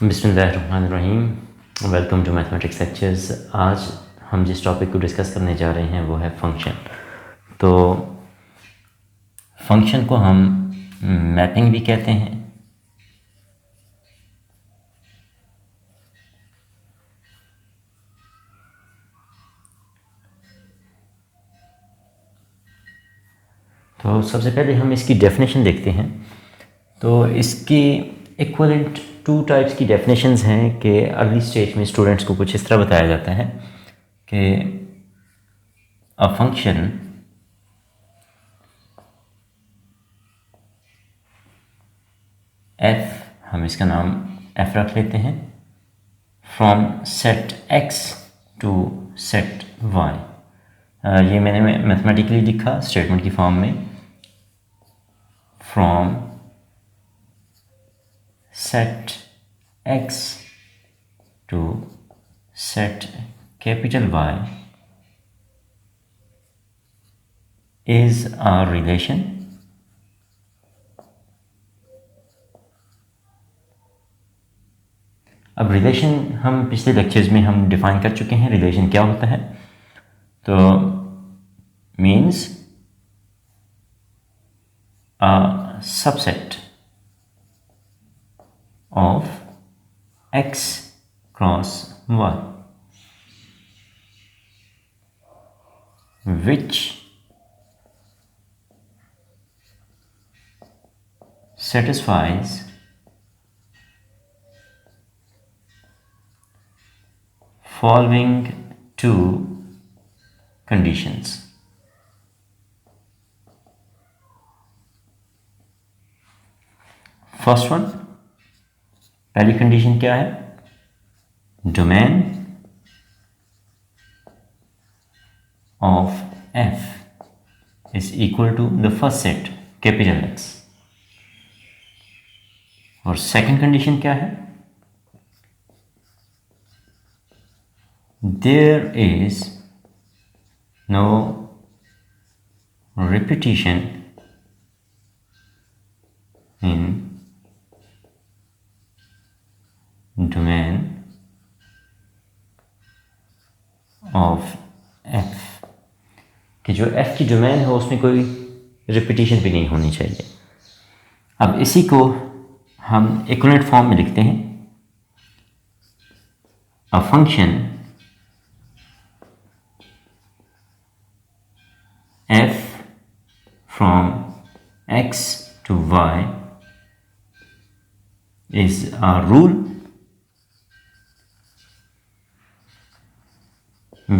बिस्मिल्लाहिर्रहमानिर्रहीम। Welcome to mathematics lectures. आज हम जिस टॉपिक को डिस्कस करने जा रहे हैं वो है फंक्शन। तो फंक्शन को हम मैपिंग भी कहते हैं। तो सबसे पहले हम इसकी डेफिनेशन देखते हैं। तो इसकी इक्वलेंट टू टाइप्स की डेफिनेशंस हैं कि अर्ली स्टेज में स्टूडेंट्स को कुछ इस तरह बताया जाता है कि अ फंक्शन एफ, हम इसका नाम एफ रख लेते हैं, from set x to set y. ये मैंने मैथमेटिकली लिखा स्टेटमेंट की फॉर्म में, फ्रॉम set x to set capital Y is a relation अब रिलेशन हम पिछले लेक्चर्स में हम डिफाइन कर चुके हैं। रिलेशन क्या होता है? तो means a subset of x cross y which satisfies following two conditions. First one, पहली कंडीशन क्या है? Domain of f is equal to the first set capital X. और सेकंड कंडीशन क्या है? There is no repetition in domain of f, कि जो F की domain है उसमें कोई रिपीटिशन भी नहीं होनी चाहिए। अब इसी को हम इक्विवेलेंट फॉर्म में लिखते हैं। A function f from x to y is a rule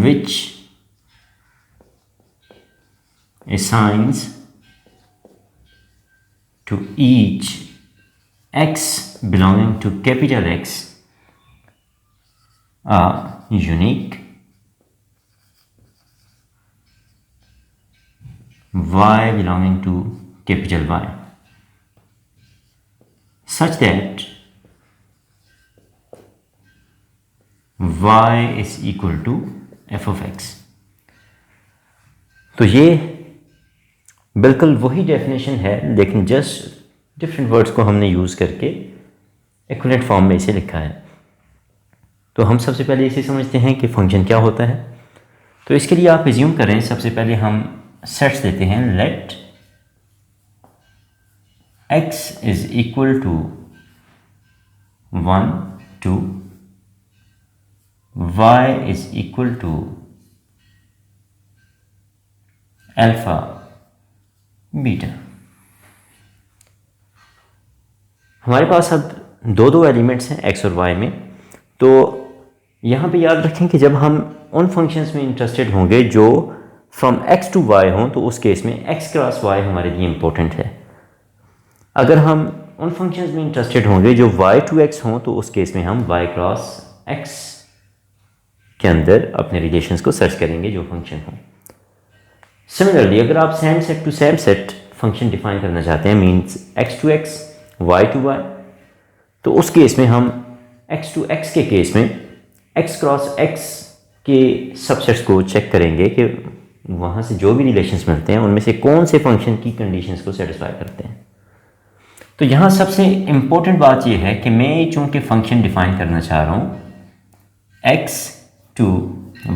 which assigns to each x belonging to capital X a unique y belonging to capital Y such that y is equal to f of x। तो ये बिल्कुल वही definition है, लेकिन just different words को हमने use करके equivalent form में इसे लिखा है। तो हम सबसे पहले इसे समझते हैं कि फंक्शन क्या होता है। तो इसके लिए आप एज्यूम करें, सबसे पहले हम सेट्स लेते हैं। Let x is equal to 1 2, y is equal to alpha beta. हमारे पास अब दो एलिमेंट्स हैं x और y में। तो यहाँ पे याद रखें कि जब हम उन फंक्शंस में इंटरेस्टेड होंगे जो फ्रॉम x टू y हों, तो उस केस में x क्रॉस y हमारे लिए इम्पोर्टेंट है। अगर हम उन फंक्शंस में इंटरेस्टेड होंगे जो y टू x हों, तो उस केस में हम y क्रॉस x के अंदर अपने रिलेशंस को सर्च करेंगे जो फंक्शन हो। सिमिलरली अगर आप same set to same set function define करना चाहते हैं, means x to x y to y, तो उस केस में हम x टू x के केस में x क्रॉस x के सबसेट्स को चेक करेंगे कि वहाँ से जो भी रिलेशंस मिलते हैं उनमें से कौन से फंक्शन की कंडीशंस को सेटिस्फाई करते हैं। तो यहाँ सबसे इम्पोर्टेंट बात यह है कि मैं चूँकि फंक्शन डिफाइन करना चाह रहा हूँ x टू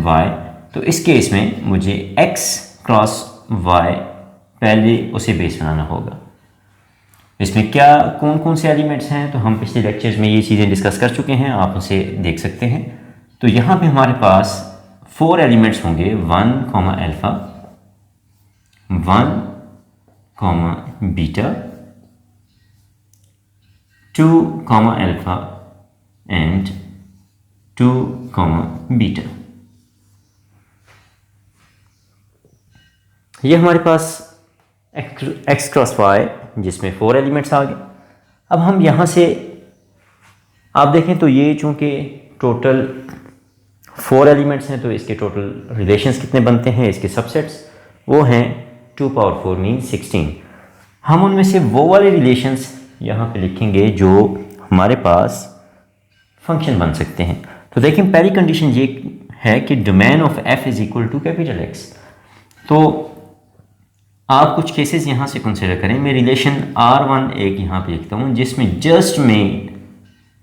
y, तो इस केस में मुझे x क्रॉस y पहले उसे बेस बनाना होगा। इसमें क्या कौन कौन से एलिमेंट्स हैं, तो हम पिछले लेक्चर्स में ये चीज़ें डिस्कस कर चुके हैं, आप उसे देख सकते हैं। तो यहाँ पे हमारे पास 4 एलिमेंट्स होंगे, 1 comma alpha, 1 comma beta, 2 comma alpha and 2 comma beta. ये हमारे पास x क्रॉस y जिसमें 4 एलिमेंट्स आ गए। अब हम यहाँ से आप देखें तो ये चूँकि टोटल 4 एलिमेंट्स हैं, तो इसके टोटल रिलेशंस कितने बनते हैं, इसके सबसेट्स वो हैं 2 पावर 4 मीन 16। हम उनमें से वो वाले रिलेशंस यहाँ पे लिखेंगे जो हमारे पास फंक्शन बन सकते हैं। तो देखें पहली कंडीशन ये है कि domain of f is equal to capital X। तो आप कुछ केसेस यहाँ से कंसिडर करें। मैं रिलेशन R1 एक यहाँ पे लिखता हूँ जिसमें जस्ट मैं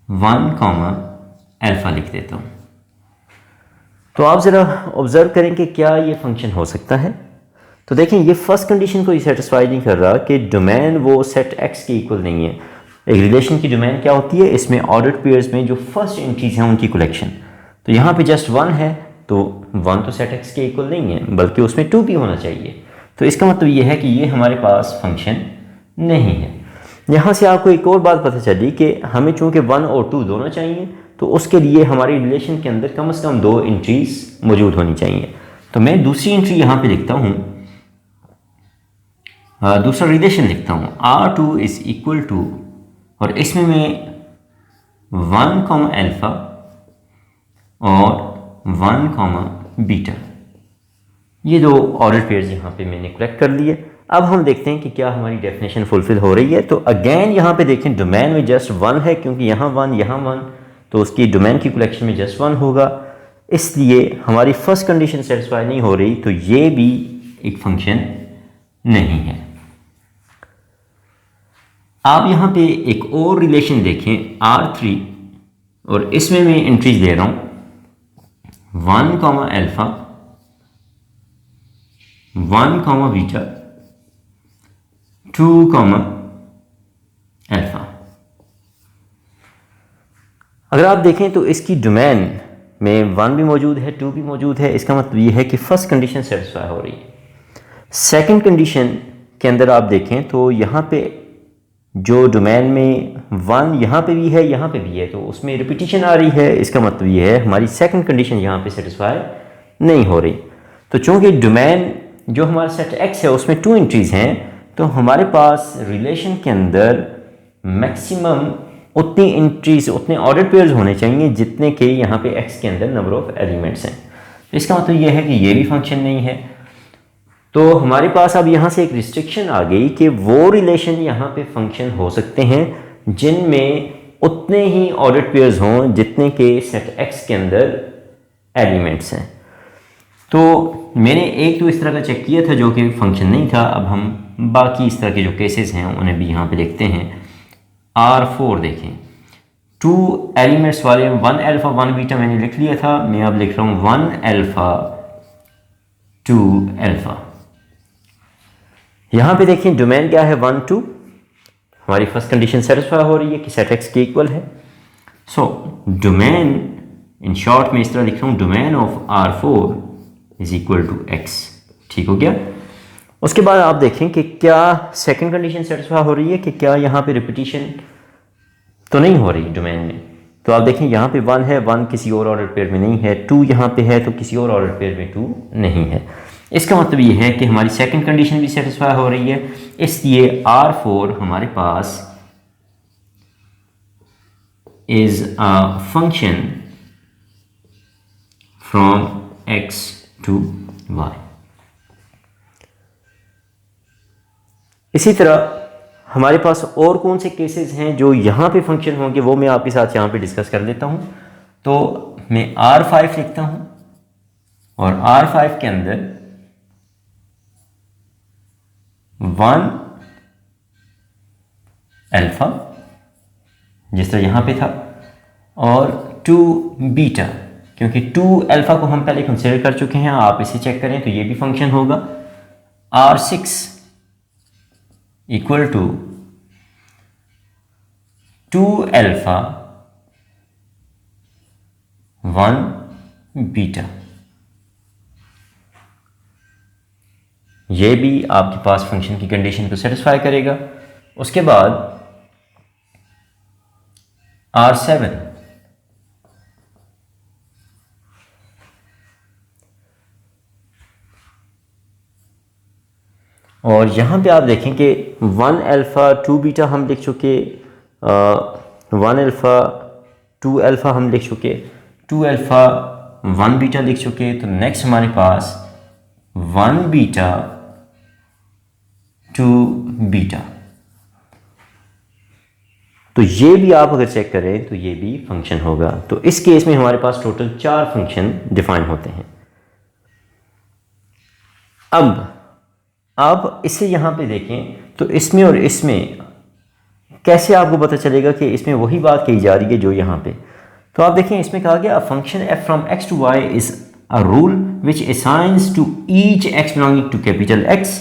1 कॉमा अल्फ़ा लिख देता हूँ। तो आप ज़रा ऑब्ज़र्व करें कि क्या ये फंक्शन हो सकता है। तो देखें ये फर्स्ट कंडीशन को ही सेटिस्फाई नहीं कर रहा कि डोमेन वो सेट x के इक्वल नहीं है। एक रिलेशन की डोमेन क्या होती है, इसमें ऑर्डर्ड पेयर्स में जो फर्स्ट एंट्रीज हैं उनकी कलेक्शन। तो यहाँ पे जस्ट 1 है, तो 1 तो सेट x के इक्वल नहीं है, बल्कि उसमें 2 भी होना चाहिए। तो इसका मतलब ये है कि ये हमारे पास फंक्शन नहीं है। यहाँ से आपको एक और बात पता चली कि हमें चूँकि 1 और 2 दोनों चाहिए, तो उसके लिए हमारी रिलेशन के अंदर कम से कम 2 एंट्रीज मौजूद होनी चाहिए। तो मैं दूसरी एंट्री यहाँ पे लिखता हूँ, दूसरा रिलेशन लिखता हूँ R2 इज इक्वल टू, और इसमें मैं 1 कॉमा अल्फ़ा और 1 कॉमा बीटा, ये 2 ऑर्डर पेयर्स यहाँ पे मैंने करेक्ट कर लिए। अब हम देखते हैं कि क्या हमारी डेफिनेशन फुलफिल हो रही है। तो अगेन यहाँ पे देखें डोमेन में जस्ट 1 है, क्योंकि यहाँ 1 यहाँ 1, तो उसकी डोमेन की कलेक्शन में जस्ट 1 होगा, इसलिए हमारी फर्स्ट कंडीशन सेटिस्फाई नहीं हो रही, तो ये भी एक फंक्शन नहीं है। आप यहाँ पे एक और रिलेशन देखें R3, और इसमें मैं एंट्रीज दे रहा हूँ 1 comma alpha, 1 comma beta, 2 comma alpha. अगर आप देखें तो इसकी डोमेन में 1 भी मौजूद है, 2 भी मौजूद है। इसका मतलब ये है कि फर्स्ट कंडीशन सेटिस्फाई हो रही है। सेकंड कंडीशन के अंदर आप देखें तो यहाँ पे जो डोमेन में 1 यहाँ पे भी है, यहाँ पे भी है, तो उसमें रिपीटिशन आ रही है। इसका मतलब ये है हमारी सेकंड कंडीशन यहाँ पे सेटिस्फाई नहीं हो रही। तो चूँकि डोमेन जो हमारा सेट x है उसमें 2 एंट्रीज हैं, तो हमारे पास रिलेशन के अंदर मैक्सिमम उतनी एंट्रीज, उतने ऑर्डर पेयर्स होने चाहिए जितने के यहाँ पे x के अंदर नंबर ऑफ एलिमेंट्स हैं। इसका मतलब ये है कि ये भी फंक्शन नहीं है। तो हमारे पास अब यहाँ से एक रिस्ट्रिक्शन आ गई कि वो रिलेशन यहाँ पे फंक्शन हो सकते हैं जिनमें उतने ही ऑर्डर पेयर्स हों जितने के सेट x के अंदर एलिमेंट्स हैं। तो मैंने एक तो इस तरह का चेक किया था जो कि फंक्शन नहीं था। अब हम बाकी इस तरह के जो केसेस हैं उन्हें भी यहाँ पे देखते हैं। R4 देखें, 2 एलिमेंट्स वाले 1 अल्फ़ा 1 बीटा मैंने लिख लिया था, मैं अब लिख रहा हूँ 1 अल्फ़ा 2 अल्फ़ा। यहाँ पे देखें डोमेन क्या है 1 2, हमारी फर्स्ट कंडीशन सेटिस्फाई हो रही है कि सेट x के इक्वल है। सो डोमेन इन शॉर्ट में इस तरह लिख रहा हूँ, domain of R4 is equal to x। ठीक हो गया। उसके बाद आप देखें कि क्या सेकंड कंडीशन सेटिस्फाई हो रही है, कि क्या यहाँ पे रिपीटिशन तो नहीं हो रही डोमेन में। तो आप देखें यहाँ पे 1 है, 1 किसी और ऑर्डर पेयर में नहीं है, 2 यहाँ पे है तो किसी और ऑर्डर पेयर में 2 नहीं है। इसका मतलब ये है कि हमारी सेकंड कंडीशन भी सेटिस्फाई हो रही है, इसलिए R4 हमारे पास is a function from x to y। इसी तरह हमारे पास और कौन से केसेस हैं जो यहाँ पे फंक्शन होंगे, वो मैं आपके साथ यहाँ पे डिस्कस कर लेता हूँ। तो मैं R5 लिखता हूँ, और R5 के अंदर 1 अल्फ़ा जिस तरह यहाँ पे था, और 2 बीटा, क्योंकि 2 अल्फ़ा को हम पहले कंसिडर कर चुके हैं, आप इसे चेक करें तो ये भी फंक्शन होगा। R6 equal to 2 alpha 1 beta, ये भी आपके पास फंक्शन की कंडीशन को सेटिस्फाई करेगा। उसके बाद R7 और यहाँ पे आप देखें कि 1 अल्फ़ा 2 बीटा हम लिख चुके, 1 अल्फ़ा 2 अल्फ़ा हम लिख चुके, 2 अल्फ़ा 1 बीटा लिख चुके। तो नेक्स्ट हमारे पास 1 बीटा 2 बीटा, तो ये भी आप अगर चेक करें तो ये भी फंक्शन होगा। तो इस केस में हमारे पास टोटल 4 फंक्शन डिफाइन होते हैं। अब आप इसे यहाँ पे देखें तो इसमें और इसमें कैसे आपको पता चलेगा कि इसमें वही बात कही जा रही है जो यहाँ पे। तो आप देखें इसमें कहा गया a function f from x to y is a rule which assigns to each x belonging to capital X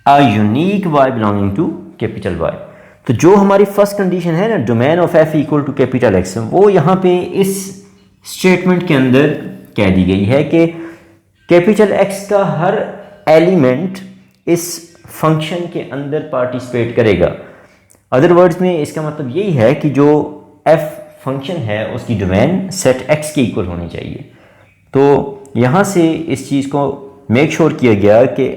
a unique y belonging to capital Y। तो जो हमारी फर्स्ट कंडीशन है ना, domain of f equal to capital X, वो यहाँ पे इस statement के अंदर कह दी गई है कि कैपिटल X का हर एलिमेंट इस फंक्शन के अंदर पार्टिसिपेट करेगा। अदर वर्ड्स में इसका मतलब यही है कि जो f फंक्शन है उसकी डोमेन सेट x के इक्वल होनी चाहिए। तो यहाँ से इस चीज़ को मेक श्योर किया गया कि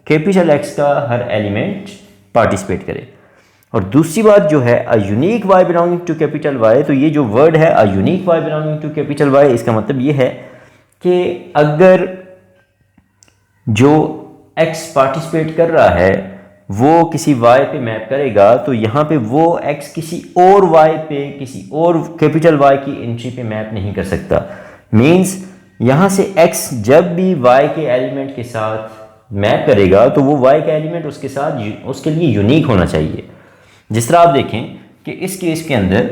कैपिटल X का हर एलिमेंट पार्टिसिपेट करे। और दूसरी बात जो है a unique y belonging to capital Y, तो ये जो वर्ड है a unique y belonging to capital Y, इसका मतलब ये है कि अगर जो x पार्टिसिपेट कर रहा है वो किसी y पे मैप करेगा तो यहाँ पे वो x किसी और y पे, किसी और कैपिटल Y की एंट्री पे मैप नहीं कर सकता। मींस यहाँ से x जब भी y के एलिमेंट के साथ मैप करेगा तो वो y का एलिमेंट उसके साथ उसके लिए यूनिक होना चाहिए। जिस तरह आप देखें कि इस केस के अंदर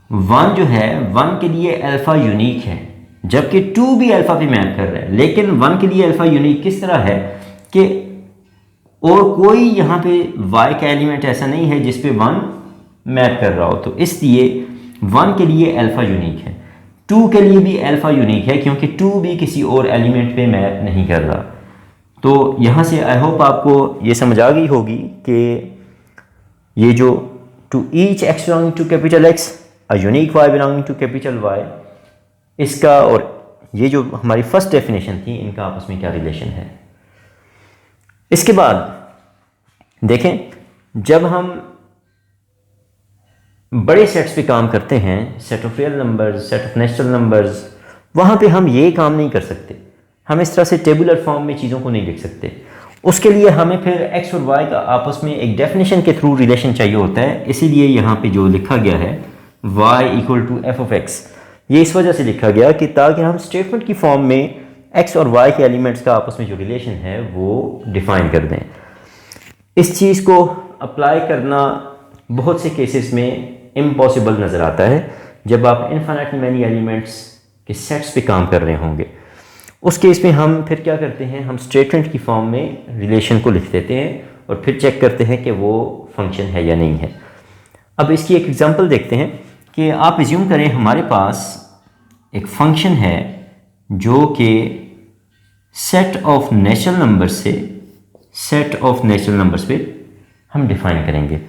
1 जो है 1 के लिए अल्फ़ा यूनिक है, जबकि 2 भी अल्फ़ा पे मैप कर रहा है, लेकिन 1 के लिए अल्फ़ा यूनिक किस तरह है कि और कोई यहाँ पे y का एलिमेंट ऐसा नहीं है जिस पे 1 मैप कर रहा हो। तो इसलिए 1 के लिए अल्फ़ा यूनिक है, 2 के लिए भी अल्फ़ा यूनिक है क्योंकि 2 भी किसी और एलिमेंट पे मैप नहीं कर रहा। तो यहाँ से आई होप आपको ये समझ आ गई होगी कि ये जो to each x belonging to capital X a unique y belonging to capital Y, इसका और ये जो हमारी फर्स्ट डेफिनेशन थी, इनका आपस में क्या रिलेशन है। इसके बाद देखें जब हम बड़े सेट्स पे काम करते हैं, set of real numbers, set of natural numbers, वहाँ पे हम ये काम नहीं कर सकते। हम इस तरह से टेबुलर फॉर्म में चीज़ों को नहीं लिख सकते। उसके लिए हमें फिर x और y का आपस में एक डेफिनेशन के थ्रू रिलेशन चाहिए होता है। इसीलिए यहाँ पे जो लिखा गया है y equal to f of x, ये इस वजह से लिखा गया कि ताकि हम स्टेटमेंट की फॉर्म में x और y के एलिमेंट्स का आपस में जो रिलेशन है वो डिफाइन कर दें। इस चीज़ को अप्लाई करना बहुत से केसेस में इम्पॉसिबल नज़र आता है जब आप इनफाइनाइटली मैनी एलिमेंट्स के सेट्स पे काम कर रहे होंगे। उस केस में हम फिर क्या करते हैं, हम स्टेटमेंट की फॉर्म में रिलेशन को लिख देते हैं और फिर चेक करते हैं कि वो फंक्शन है या नहीं है। अब इसकी एक एग्जांपल देखते हैं कि आप एज्यूम करें हमारे पास एक फंक्शन है जो कि सेट ऑफ नेचुरल नंबर से सेट ऑफ नेचुरल नंबर्स पे हम डिफाइन करेंगे।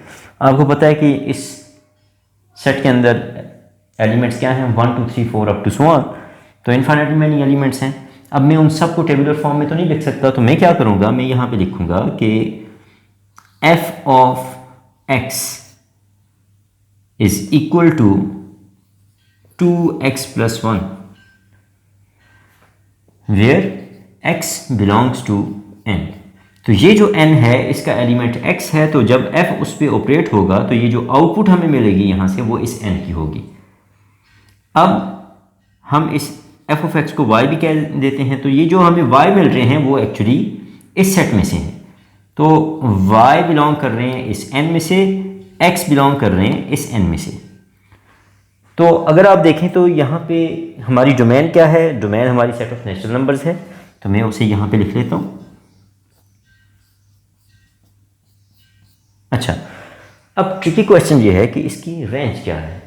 आपको पता है कि इस सेट के अंदर एलिमेंट्स क्या हैं, 1 2 3 4 अप टू सो ऑन, तो इनफाइनाइटली मैनी एलिमेंट्स हैं। अब मैं उन सब को टेबुलर फॉर्म में तो नहीं लिख सकता, तो मैं क्या करूँगा, मैं यहाँ पे लिखूँगा कि f of x is equal to 2x plus 1 where x belongs to n। तो ये जो n है इसका एलिमेंट x है, तो जब f उस पर ऑपरेट होगा तो ये जो आउटपुट हमें मिलेगी यहाँ से वो इस n की होगी। अब हम इस f ऑफ x को y भी कह देते हैं, तो ये जो हमें y मिल रहे हैं वो एक्चुअली इस सेट में से हैं। तो y बिलोंग कर रहे हैं इस n में से, x बिलोंग कर रहे हैं इस n में से। तो अगर आप देखें तो यहाँ पे हमारी डोमेन क्या है, डोमेन हमारी सेट ऑफ नेचुरल नंबर्स है, तो मैं उसे यहाँ पे लिख लेता हूँ। अच्छा, अब ट्रिकी क्वेश्चन ये है कि इसकी रेंज क्या है।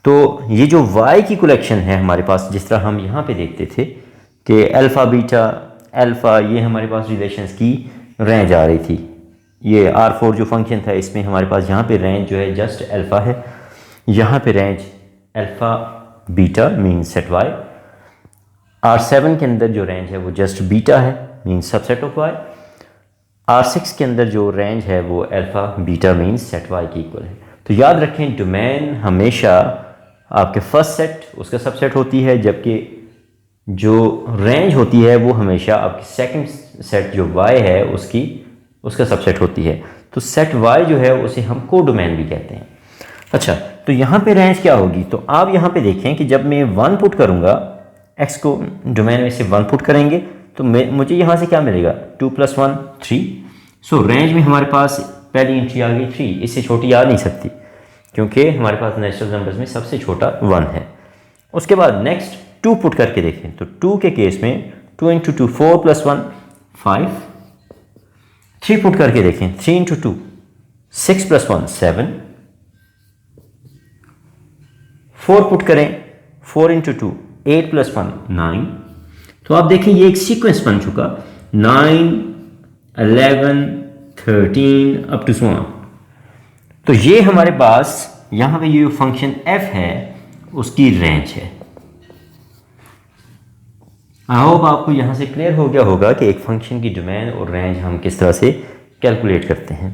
तो ये जो y की कलेक्शन है हमारे पास, जिस तरह हम यहाँ पे देखते थे कि अल्फ़ा बीटा अल्फ़ा, ये हमारे पास रिलेशंस की रेंज आ रही थी। ये R4 जो फंक्शन था इसमें हमारे पास यहाँ पे रेंज जो है जस्ट अल्फ़ा है, यहाँ पे range alpha beta mean set y। R7 के अंदर जो रेंज है वो जस्ट बीटा है mean subset of y। R6 के अंदर जो रेंज है वो alpha beta mean set y की इक्वल है। तो याद रखें डोमेन हमेशा आपके फर्स्ट सेट उसका सबसेट होती है, जबकि जो रेंज होती है वो हमेशा आपकी सेकंड सेट जो y है उसका सबसेट होती है। तो सेट y जो है उसे हम को डोमेन भी कहते हैं। अच्छा, तो यहाँ पे रेंज क्या होगी, तो आप यहाँ पे देखें कि जब मैं 1 पुट करूँगा, x को डोमेन में से 1 पुट करेंगे तो मुझे यहाँ से क्या मिलेगा, 2 + 1 3। सो रेंज में हमारे पास पहली एंट्री आ गई 3, इससे छोटी आ नहीं सकती क्योंकि हमारे पास नेचुरल नंबर्स में सबसे छोटा 1 है। उसके बाद नेक्स्ट 2 पुट करके देखें, तो 2 के केस में 2 × 2 4 + 1 5। 3 पुट करके देखें, 3 × 2 6 + 1 7। 4 पुट करें, 4 × 2 8 + 1 9। तो आप देखें ये एक सीक्वेंस बन चुका, 9 11 13 अप टू 1। तो ये हमारे पास यहाँ पे ये फंक्शन f है उसकी रेंज है। आई होप आपको यहाँ से क्लियर हो गया होगा कि एक फंक्शन की डोमेन और रेंज हम किस तरह से कैलकुलेट करते हैं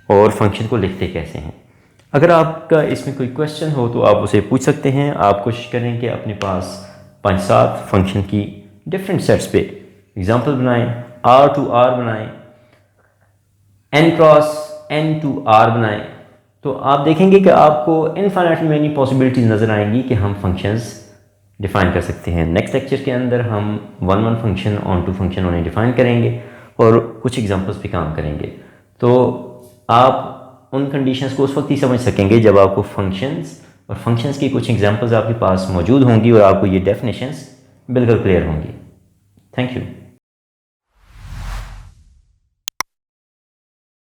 और फंक्शन को लिखते कैसे हैं। अगर आपका इसमें कोई क्वेश्चन हो तो आप उसे पूछ सकते हैं। आप कोशिश करें कि अपने पास 5-7 फंक्शन की डिफरेंट सेट्स पे एग्जांपल बनाएं, R to R बनाएं, n cross n to R बनाएं, तो आप देखेंगे कि आपको इनफाइनाइटली मैनी पॉसिबिलिटीज़ नज़र आएंगी कि हम फंक्शंस डिफ़ाइन कर सकते हैं। नेक्स्ट लेक्चर के अंदर हम 1-1 फंक्शन ऑन टू फंक्शन उन्हें डिफ़ाइन करेंगे और कुछ एग्जांपल्स पे काम करेंगे। तो आप उन कंडीशंस को उस वक्त ही समझ सकेंगे जब आपको फंक्शंस और फंक्शंस की कुछ एग्जांपल्स आपके पास मौजूद होंगी और आपको ये डेफिनेशंस बिल्कुल क्लियर होंगी। Thank you.